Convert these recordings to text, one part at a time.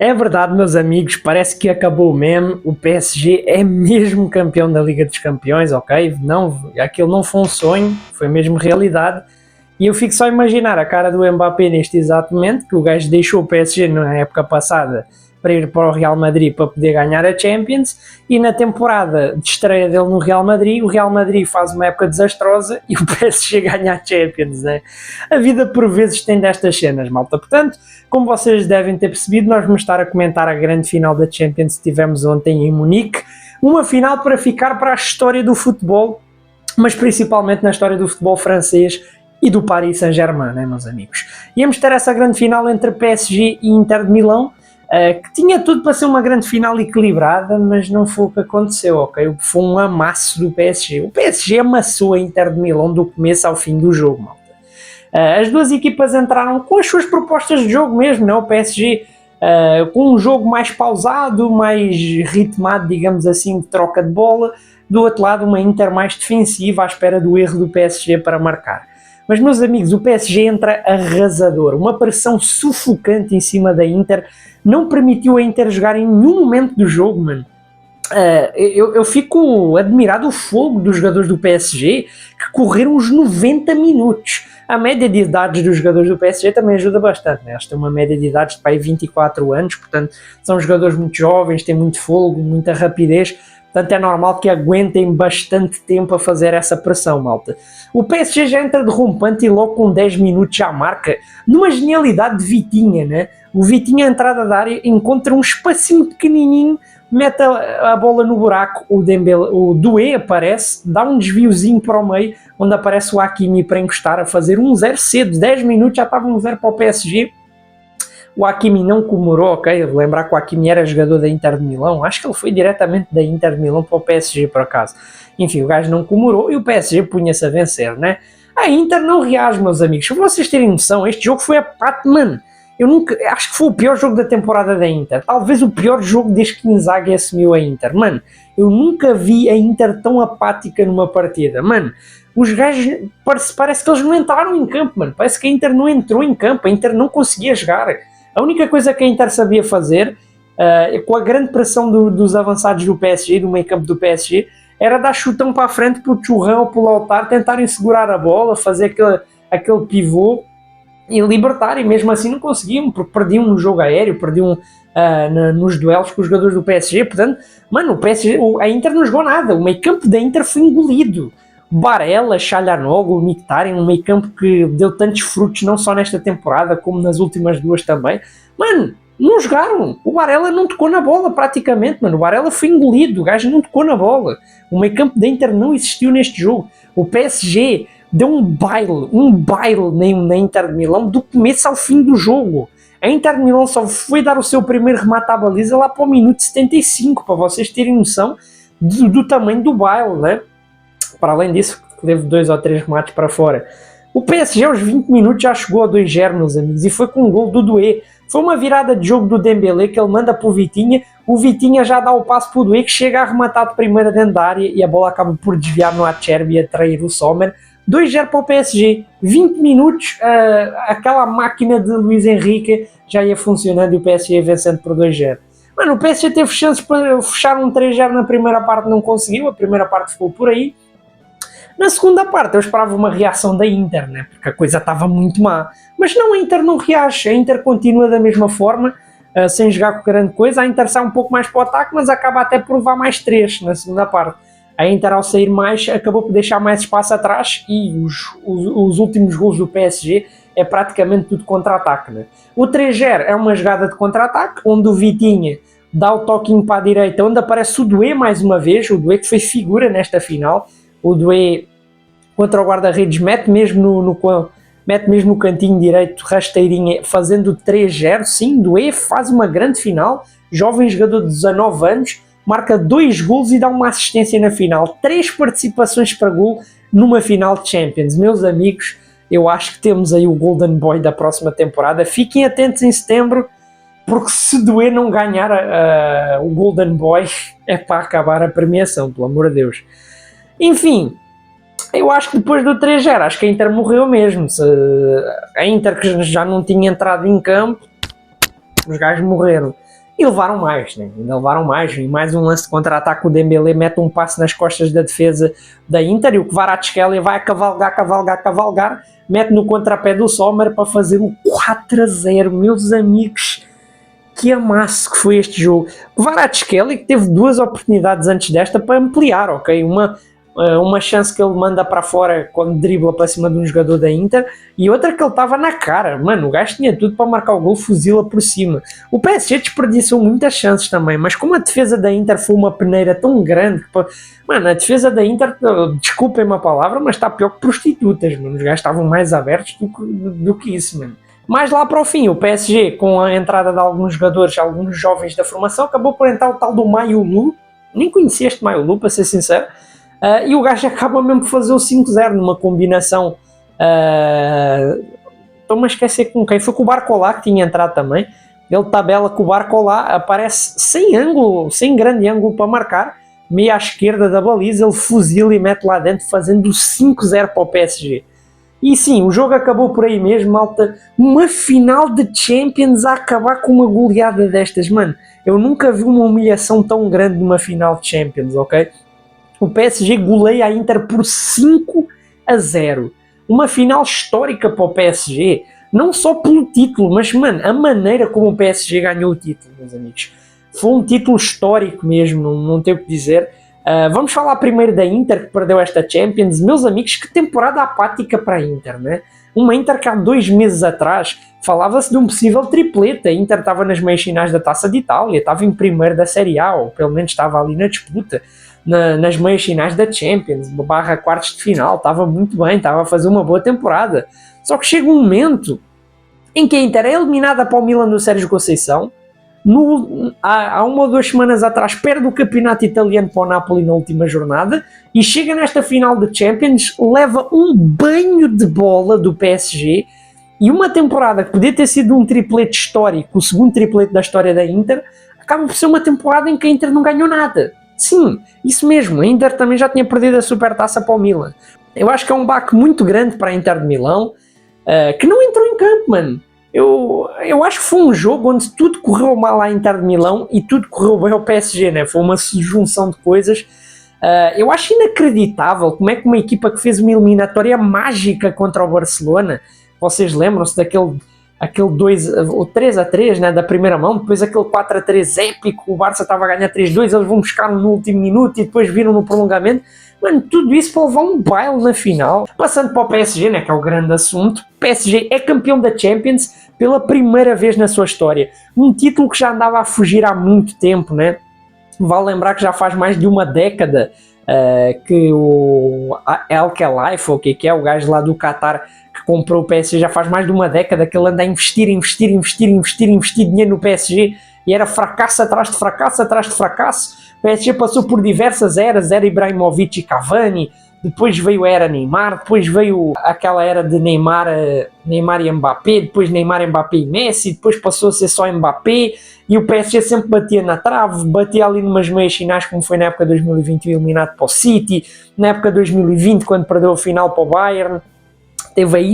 É verdade, meus amigos, parece que acabou o meme, o PSG é mesmo campeão da Liga dos Campeões, ok? Não, aquilo não foi um sonho, foi mesmo realidade. E eu fico só a imaginar a cara do Mbappé neste exato momento, que o gajo deixou o PSG na época passada para ir para o Real Madrid para poder ganhar a Champions, e na temporada de estreia dele no Real Madrid, o Real Madrid faz uma época desastrosa e o PSG ganha a Champions, né? A vida por vezes tem destas cenas, malta. Portanto, como vocês devem ter percebido, nós vamos estar a comentar a grande final da Champions que tivemos ontem em Munique, uma final para ficar para a história do futebol, mas principalmente na história do futebol francês e do Paris Saint-Germain, né, meus amigos? Íamos ter essa grande final entre PSG e Inter de Milão, que tinha tudo para ser uma grande final equilibrada, mas não foi o que aconteceu, ok? Foi um amasso do PSG. O PSG amassou a Inter de Milão do começo ao fim do jogo, malta. As duas equipas entraram com as suas propostas de jogo mesmo, não? O PSG com um jogo mais pausado, mais ritmado, digamos assim, de troca de bola. Do outro lado, uma Inter mais defensiva à espera do erro do PSG para marcar. Mas, meus amigos, o PSG entra arrasador. Uma pressão sufocante em cima da Inter. Não permitiu a Inter jogar em nenhum momento do jogo, mano. Eu fico admirado o fogo dos jogadores do PSG que correram os 90 minutos. A média de idades dos jogadores do PSG também ajuda bastante, né? Eles têm uma média de idades de pai 24 anos, portanto são jogadores muito jovens, têm muito fogo, muita rapidez, portanto é normal que aguentem bastante tempo a fazer essa pressão, malta. O PSG já entra derrompante e logo com 10 minutos já marca, numa genialidade de Vitinha, né? O Vitinha, à entrada da área, encontra um espacinho pequenininho, mete a bola no buraco, o Doué aparece, dá um desviozinho para o meio, onde aparece o Hakimi para encostar, a fazer 1-0 cedo, 10 minutos já estava 1-0 para o PSG. O Hakimi não comemorou, ok? Lembrar que o Hakimi era jogador da Inter de Milão, acho que ele foi diretamente da Inter de Milão para o PSG, por acaso. Enfim, o gajo não comemorou e o PSG punha-se a vencer, né? A Inter não reage, meus amigos. Se vocês terem noção, este jogo foi a pate, mano. Acho que foi o pior jogo da temporada da Inter. Talvez o pior jogo desde que Inzaghi assumiu a Inter. Mano, eu nunca vi a Inter tão apática numa partida. Mano, os gajos, parece que eles não entraram em campo, mano. Parece que a Inter não entrou em campo. A Inter não conseguia jogar. A única coisa que a Inter sabia fazer, com a grande pressão dos avançados do PSG, do meio campo do PSG, era dar chutão para a frente para o Thuram ou para o Lautaro tentarem segurar a bola, fazer aquele pivô e libertar, e mesmo assim não conseguiam, porque perdiam no jogo aéreo, perdiam nos duelos com os jogadores do PSG. Portanto, mano, a Inter não jogou nada, o meio campo da Inter foi engolido. Barella, Çalhanoğlu, Mkhitaryan, um meio campo que deu tantos frutos não só nesta temporada como nas últimas duas também. Mano, não jogaram, o Barella não tocou na bola praticamente, mano, o Barella foi engolido, o gajo não tocou na bola, o meio campo da Inter não existiu neste jogo. O PSG deu um baile na Inter de Milão do começo ao fim do jogo. A Inter de Milão só foi dar o seu primeiro remate à baliza lá para o minuto 75, para vocês terem noção do tamanho do baile, né? Para além disso, teve 2 ou 3 remates para fora. O PSG aos 20 minutos já chegou a 2-0, meus amigos, e foi com um gol do Doué. Foi uma virada de jogo do Dembélé que ele manda para o Vitinha já dá o passo para o Doué, que chega a arrematar de primeira dentro da área e a bola acaba por desviar no Acerbi e atrair o Sommer. 2-0 para o PSG, 20 minutos, aquela máquina de Luís Henrique já ia funcionando e o PSG vencendo por 2-0. Mano, o PSG teve chances para fechar um 3-0 na primeira parte, não conseguiu, a primeira parte ficou por aí. Na segunda parte eu esperava uma reação da Inter, né? Porque a coisa estava muito má. Mas não, a Inter não reage, a Inter continua da mesma forma, sem jogar com grande coisa. A Inter sai um pouco mais para o ataque, mas acaba até por levar mais 3 na segunda parte. A Inter, ao sair mais, acabou por deixar mais espaço atrás e os últimos gols do PSG é praticamente tudo contra-ataque, né? O 3-0 é uma jogada de contra-ataque, onde o Vitinha dá o toquinho para a direita, onde aparece o Doué mais uma vez, o Doué que foi figura nesta final. O Doué contra o guarda-redes mete mesmo no cantinho direito, rasteirinha, fazendo 3-0. Sim, Doué faz uma grande final, jovem jogador de 19 anos, marca 2 golos e dá uma assistência na final. 3 participações para gol numa final de Champions. Meus amigos, eu acho que temos aí o Golden Boy da próxima temporada. Fiquem atentos em setembro, porque se Doué não ganhar o Golden Boy, é para acabar a premiação, pelo amor de Deus. Enfim, eu acho que depois do 3-0, acho que a Inter morreu mesmo. A Inter, que já não tinha entrado em campo, os gajos morreram. E levaram mais, né? Ainda levaram mais. E mais um lance de contra-ataque, o Dembélé mete um passe nas costas da defesa da Inter e o Kvaratskhelia vai a cavalgar, mete no contrapé do Sommer para fazer o 4-0, meus amigos. Que amasso que foi este jogo. Kvaratskhelia que teve 2 oportunidades antes desta para ampliar, ok? Uma chance que ele manda para fora quando dribla para cima de um jogador da Inter e outra que ele estava na cara. Mano, o gajo tinha tudo para marcar o gol, fuzila por cima. O PSG desperdiçou muitas chances também, mas como a defesa da Inter foi uma peneira tão grande que, mano, a defesa da Inter, desculpem-me a palavra, mas está pior que prostitutas, mano. Os gajos estavam mais abertos do que isso, mano. Mais lá para o fim, o PSG, com a entrada de alguns jogadores, alguns jovens da formação, acabou por entrar o tal do Mayulu. Nem conhecia este Mayulu, para ser sincero. E o gajo acaba mesmo por fazer o 5-0 numa combinação. Estou-me a esquecer com quem. Foi com o Barcola que tinha entrado também. Ele tabela com o Barcola, aparece sem ângulo, sem grande ângulo para marcar, meio à esquerda da baliza, ele fuzila e mete lá dentro, fazendo o 5-0 para o PSG. E sim, o jogo acabou por aí mesmo, malta. Uma final de Champions a acabar com uma goleada destas, mano. Eu nunca vi uma humilhação tão grande numa final de Champions, ok? O PSG goleia a Inter por 5-0. Uma final histórica para o PSG, não só pelo título, mas, mano, a maneira como o PSG ganhou o título, meus amigos. Foi um título histórico mesmo, não tenho o que dizer. Vamos falar primeiro da Inter, que perdeu esta Champions. Meus amigos, que temporada apática para a Inter, né? Uma Inter que há 2 meses atrás falava-se de um possível triplete. A Inter estava nas meias finais da Taça de Itália, estava em primeiro da Série A, ou pelo menos estava ali na disputa, nas meias finais da Champions, / quartos de final, estava muito bem, estava a fazer uma boa temporada. Só que chega um momento em que a Inter é eliminada para o Milan do Sérgio Conceição. Há 1 ou 2 semanas atrás perde o campeonato italiano para o Napoli na última jornada e chega nesta final de Champions, leva um banho de bola do PSG e uma temporada que podia ter sido um triplete histórico, o segundo triplete da história da Inter, acaba por ser uma temporada em que a Inter não ganhou nada. Sim, isso mesmo, a Inter também já tinha perdido a Supertaça para o Milan. Eu acho que é um baque muito grande para a Inter de Milão, que não entrou em campo, mano. Eu acho que foi um jogo onde tudo correu mal à Inter de Milão e tudo correu bem ao PSG, né? Foi uma junção de coisas. Eu acho inacreditável como é que uma equipa que fez uma eliminatória mágica contra o Barcelona, vocês lembram-se daquele 3-3, né, da primeira mão, depois aquele 4-3 épico, o Barça estava a ganhar 3-2, eles vão buscar no último minuto e depois viram no prolongamento. Mano, tudo isso para levar um baile na final. Passando para o PSG, né, que é o grande assunto, o PSG é campeão da Champions pela primeira vez na sua história. Um título que já andava a fugir há muito tempo, né? Vale lembrar que já faz mais de uma década que o El Khelaifi, ou o que é, o gajo lá do Qatar que comprou o PSG, já faz mais de uma década que ele anda a investir dinheiro no PSG e era fracasso atrás de fracasso. O PSG passou por diversas eras, era Ibrahimovic e Cavani, depois veio a era Neymar, depois veio aquela era de Neymar e Mbappé, depois Neymar, Mbappé e Messi, depois passou a ser só Mbappé, e o PSG sempre batia na trave, batia ali numas meias finais, como foi na época de 2021 eliminado para o City, na época de 2020 quando perdeu a final para o Bayern, teve aí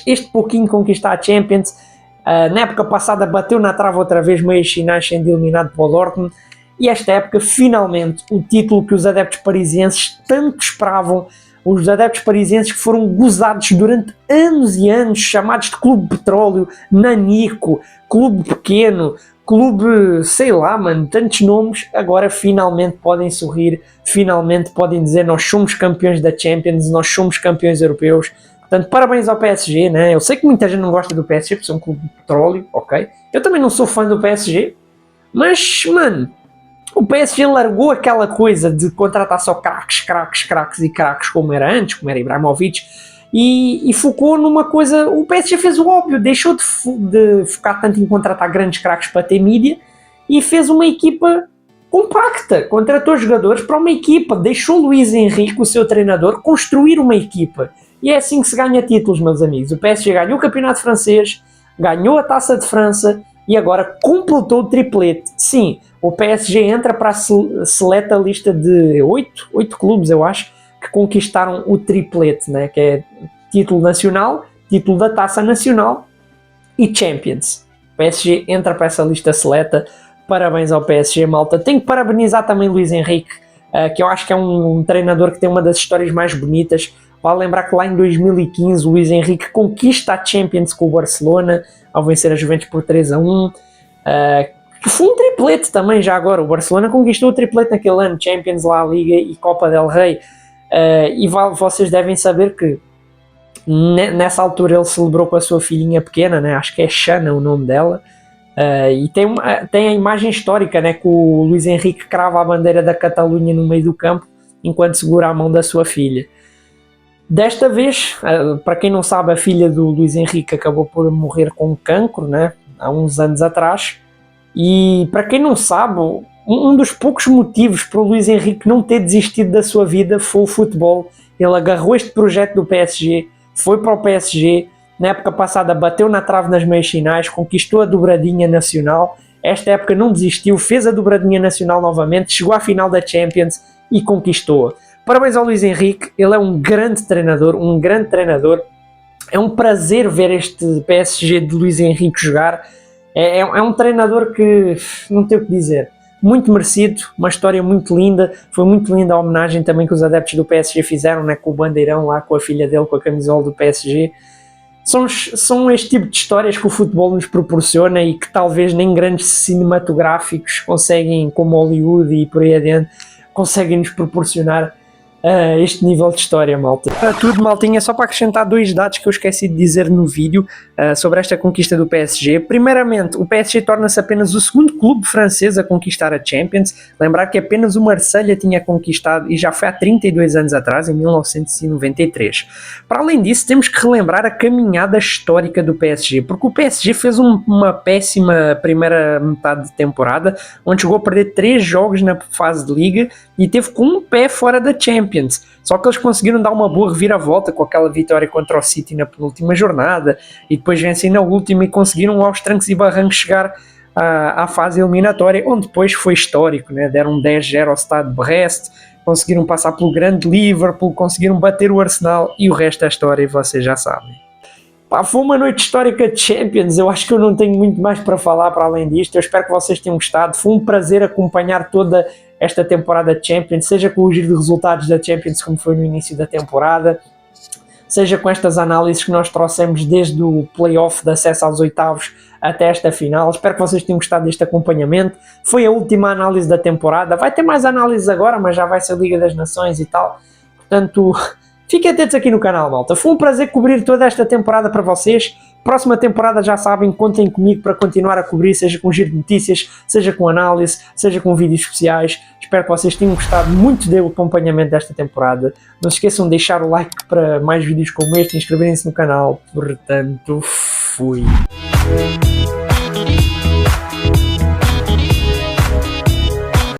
este pouquinho de conquistar a Champions. Na época passada bateu na trave outra vez, meias finais, sendo eliminado para o Dortmund. E esta época, finalmente, o título que os adeptos parisienses tanto esperavam, os adeptos parisienses que foram gozados durante anos e anos, chamados de Clube Petróleo, Nanico, Clube Pequeno, Clube, sei lá, mano, tantos nomes, agora finalmente podem sorrir, finalmente podem dizer nós somos campeões da Champions, nós somos campeões europeus. Portanto, parabéns ao PSG, né? Eu sei que muita gente não gosta do PSG, porque é um clube de petróleo, ok? Eu também não sou fã do PSG, mas, mano, o PSG largou aquela coisa de contratar só craques como era antes, como era Ibrahimovic, e focou numa coisa. O PSG fez o óbvio, deixou de focar tanto em contratar grandes craques para ter mídia e fez uma equipa compacta, contratou jogadores para uma equipa, deixou Luís Henrique, o seu treinador, construir uma equipa. E é assim que se ganha títulos, meus amigos. O PSG ganhou o campeonato francês, ganhou a Taça de França e agora completou o triplete. Sim, o PSG entra para a seleta lista de 8 clubes, eu acho, que conquistaram o triplete, né? Que é título nacional, título da Taça Nacional e Champions. O PSG entra para essa lista seleta parabéns ao PSG, malta. Tenho que parabenizar também Luís Henrique, que eu acho que é um treinador que tem uma das histórias mais bonitas. Vale lembrar que lá em 2015 o Luís Henrique conquista a Champions com o Barcelona, ao vencer a Juventus por 3-1. Que foi um triplete também já agora. O Barcelona conquistou o triplete naquele ano, Champions, La Liga e Copa del Rey. E vocês devem saber que nessa altura ele celebrou com a sua filhinha pequena, né? Acho que é Xana o nome dela. E tem a imagem histórica, né, que o Luís Henrique crava a bandeira da Catalunha no meio do campo enquanto segura a mão da sua filha. Desta vez, para quem não sabe, a filha do Luís Henrique acabou por morrer com cancro, né, há uns anos atrás. E para quem não sabe, um dos poucos motivos para o Luís Henrique não ter desistido da sua vida foi o futebol. Ele agarrou este projeto do PSG, foi para o PSG. Na época passada bateu na trave nas meias finais, conquistou a dobradinha nacional. Esta época não desistiu, fez a dobradinha nacional novamente, chegou à final da Champions e conquistou-a. Parabéns ao Luís Henrique, ele é um grande treinador, um grande treinador. É um prazer ver este PSG de Luís Henrique jogar. É um treinador que não tenho o que dizer. Muito merecido, uma história muito linda. Foi muito linda a homenagem também que os adeptos do PSG fizeram, né, com o bandeirão lá, com a filha dele, com a camisola do PSG. São este tipo de histórias que o futebol nos proporciona e que talvez nem grandes cinematográficos conseguem, como Hollywood e por aí adiante, conseguem nos proporcionar este nível de história, malta. Para tudo, maltinha, só para acrescentar dois dados que eu esqueci de dizer no vídeo sobre esta conquista do PSG. Primeiramente, o PSG torna-se apenas o segundo clube francês a conquistar a Champions. Lembrar que apenas o Marselha tinha conquistado e já foi há 32 anos atrás, em 1993. Para além disso, temos que relembrar a caminhada histórica do PSG, porque o PSG fez uma péssima primeira metade de temporada, onde chegou a perder 3 jogos na fase de Liga e teve com um pé fora da Champions. Só que eles conseguiram dar uma boa reviravolta com aquela vitória contra o City na penúltima jornada e depois vencem na última e conseguiram aos trancos e barrancos chegar à fase eliminatória, onde depois foi histórico, né? Deram 10-0 ao Stade de Brest, conseguiram passar pelo grande Liverpool, conseguiram bater o Arsenal e o resto é história e vocês já sabem. Foi uma noite histórica de Champions, eu acho que eu não tenho muito mais para falar para além disto. Eu espero que vocês tenham gostado, foi um prazer acompanhar toda esta temporada de Champions, seja com o giro de resultados da Champions como foi no início da temporada, seja com estas análises que nós trouxemos desde o play-off de acesso aos oitavos até esta final. Espero que vocês tenham gostado deste acompanhamento. Foi a última análise da temporada, vai ter mais análises agora, mas já vai ser a Liga das Nações e tal, portanto fiquem atentos aqui no canal, malta. Foi um prazer cobrir toda esta temporada para vocês. Próxima temporada, já sabem, contem comigo para continuar a cobrir, seja com giro de notícias, seja com análise, seja com vídeos especiais. Espero que vocês tenham gostado muito do acompanhamento desta temporada. Não se esqueçam de deixar o like para mais vídeos como este e inscreverem-se no canal. Portanto, fui.